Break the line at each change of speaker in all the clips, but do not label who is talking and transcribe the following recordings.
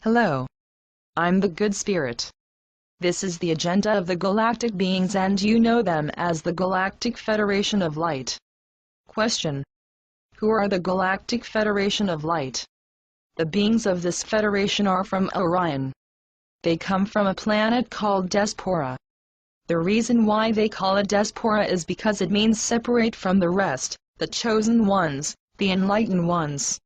Hello. I'm the Good Spirit. This is the agenda of the galactic beings, and you know them as the Galactic Federation of Light. Question. Who are the Galactic Federation of Light? The beings of this federation are from Orion. They come from a planet called Despora. The reason why they call it Despora is because it means separate from the rest, the chosen ones, the enlightened ones.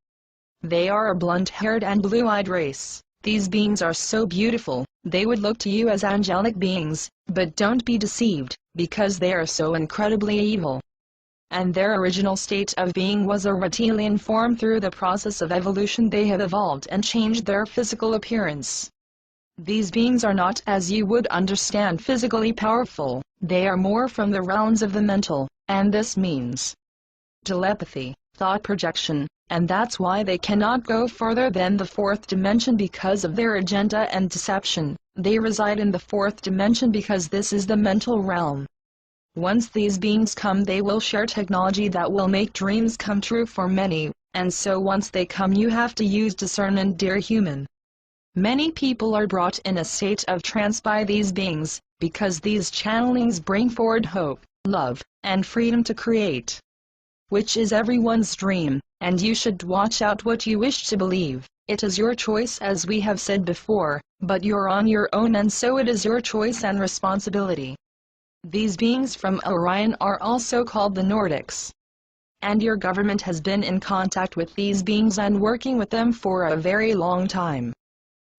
They are a blonde-haired and blue-eyed race. These beings are so beautiful, they would look to you as angelic beings, but don't be deceived, because they are so incredibly evil. And their original state of being was a reptilian form. Through the process of evolution they have evolved and changed their physical appearance. These beings are not, as you would understand, physically powerful, they are more from the realms of the mental, and this means telepathy, thought projection, and that's why they cannot go further than the fourth dimension because of their agenda and deception. They reside in the fourth dimension because this is the mental realm. Once these beings come, they will share technology that will make dreams come true for many, and so once they come you have to use discernment, dear human. Many people are brought in a state of trance by these beings, because these channelings bring forward hope, love, and freedom to create, which is everyone's dream, and you should watch out what you wish to believe. It is your choice, as we have said before, but you're on your own, and so it is your choice and responsibility. These beings from Orion are also called the Nordics. And your government has been in contact with these beings and working with them for a very long time.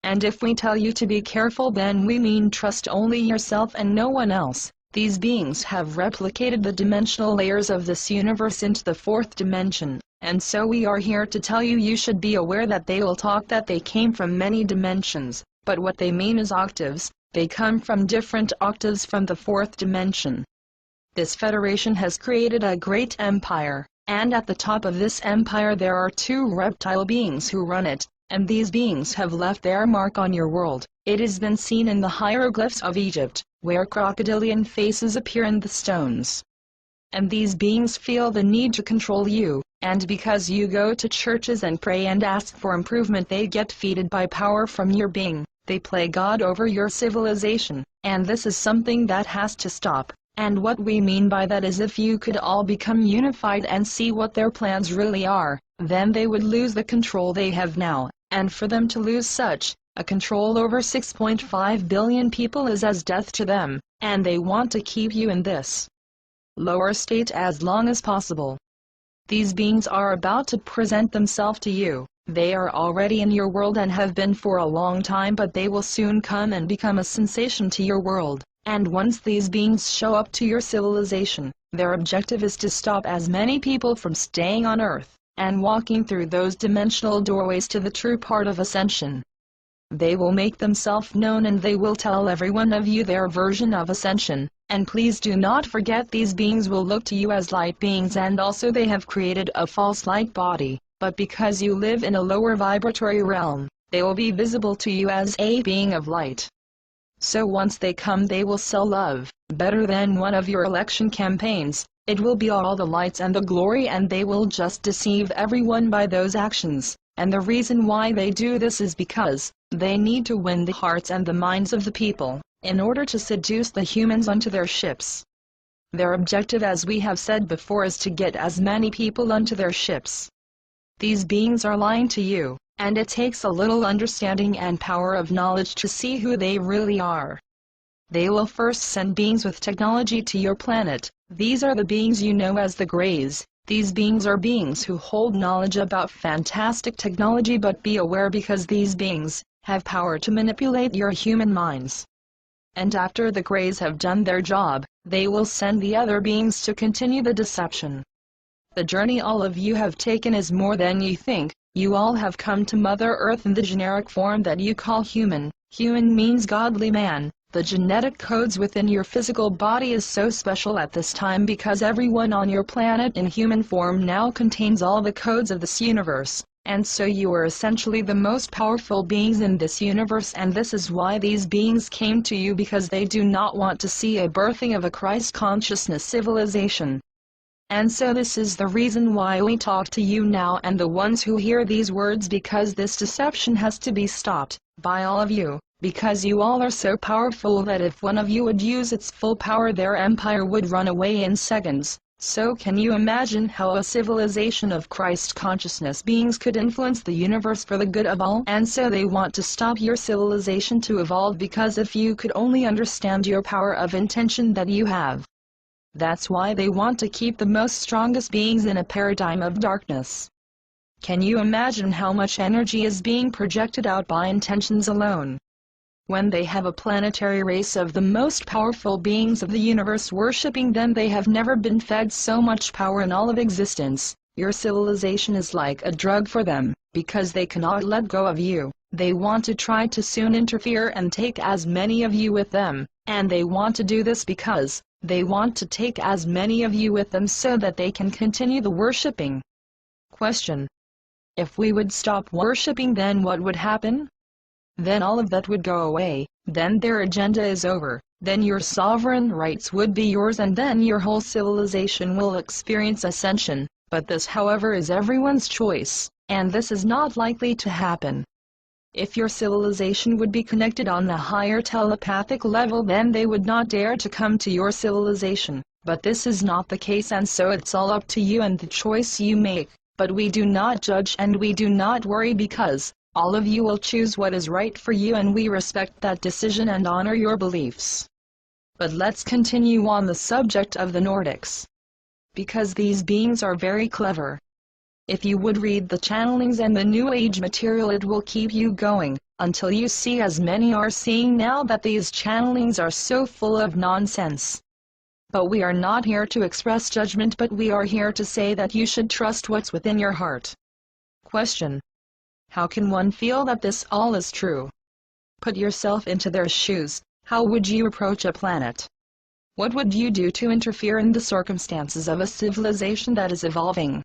And if we tell you to be careful, then we mean trust only yourself and no one else. These beings have replicated the dimensional layers of this universe into the fourth dimension, and so we are here to tell you you should be aware that they will talk that they came from many dimensions, but what they mean is octaves. They come from different octaves from the fourth dimension. This federation has created a great empire, and at the top of this empire there are two reptile beings who run it, and these beings have left their mark on your world. It has been seen in the hieroglyphs of Egypt, where crocodilian faces appear in the stones. And these beings feel the need to control you, and because you go to churches and pray and ask for improvement, they get feeded by power from your being. They play God over your civilization, and this is something that has to stop. And what we mean by that is if you could all become unified and see what their plans really are, then they would lose the control they have now, and for them to lose such a control over 6.5 billion people is as death to them, and they want to keep you in this lower state as long as possible. These beings are about to present themselves to you. They are already in your world and have been for a long time, but they will soon come and become a sensation to your world. And once these beings show up to your civilization, their objective is to stop as many people from staying on Earth and walking through those dimensional doorways to the true part of ascension. They will make themselves known and they will tell every one of you their version of ascension. And please do not forget, these beings will look to you as light beings, and also they have created a false light body. But because you live in a lower vibratory realm, they will be visible to you as a being of light. So once they come, they will sell love, better than one of your election campaigns. It will be all the lights and the glory, and they will just deceive everyone by those actions. And the reason why they do this is because they need to win the hearts and the minds of the people, in order to seduce the humans onto their ships. Their objective, as we have said before, is to get as many people onto their ships. These beings are lying to you, and it takes a little understanding and power of knowledge to see who they really are. They will first send beings with technology to your planet. These are the beings you know as the Greys. These beings are beings who hold knowledge about fantastic technology, but be aware, because these beings have power to manipulate your human minds. And after the Greys have done their job, they will send the other beings to continue the deception. The journey all of you have taken is more than you think. You all have come to Mother Earth in the generic form that you call human. Human means godly man. The genetic codes within your physical body is so special at this time because everyone on your planet in human form now contains all the codes of this universe. And so you are essentially the most powerful beings in this universe, and this is why these beings came to you, because they do not want to see a birthing of a Christ consciousness civilization. And so this is the reason why we talk to you now and the ones who hear these words, because this deception has to be stopped. by all of you, because you all are so powerful that if one of you would use its full power their empire would run away in seconds. So can you imagine how a civilization of Christ consciousness beings could influence the universe for the good of all? And so they want to stop your civilization to evolve, because if you could only understand your power of intention that you have. That's why they want to keep the most strongest beings in a paradigm of darkness. Can you imagine how much energy is being projected out by intentions alone? When they have a planetary race of the most powerful beings of the universe worshipping them, they have never been fed so much power in all of existence. Your civilization is like a drug for them, because they cannot let go of you. They want to try to soon interfere and take as many of you with them, and they want to do this because they want to take as many of you with them so that they can continue the worshipping. Question: if we would stop worshipping, then what would happen? Then all of that would go away, then their agenda is over, then your sovereign rights would be yours, and then your whole civilization will experience ascension. But this, however, is everyone's choice, and this is not likely to happen. If your civilization would be connected on a higher telepathic level, then they would not dare to come to your civilization, but this is not the case, and so it's all up to you and the choice you make. But we do not judge and we do not worry, because all of you will choose what is right for you, and we respect that decision and honor your beliefs. But let's continue on the subject of the Nordics, because these beings are very clever. If you would read the channelings and the New Age material, it will keep you going, until you see, as many are seeing now, that these channelings are so full of nonsense. But we are not here to express judgment, but we are here to say that you should trust what's within your heart. Question: how can one feel that this all is true? Put yourself into their shoes. How would you approach a planet? What would you do to interfere in the circumstances of a civilization that is evolving?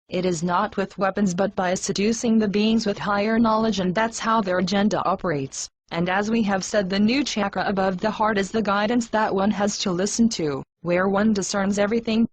It is not with weapons, but by seducing the beings with higher knowledge, and that's how their agenda operates. And as we have said, the new chakra above the heart is the guidance that one has to listen to, where one discerns everything.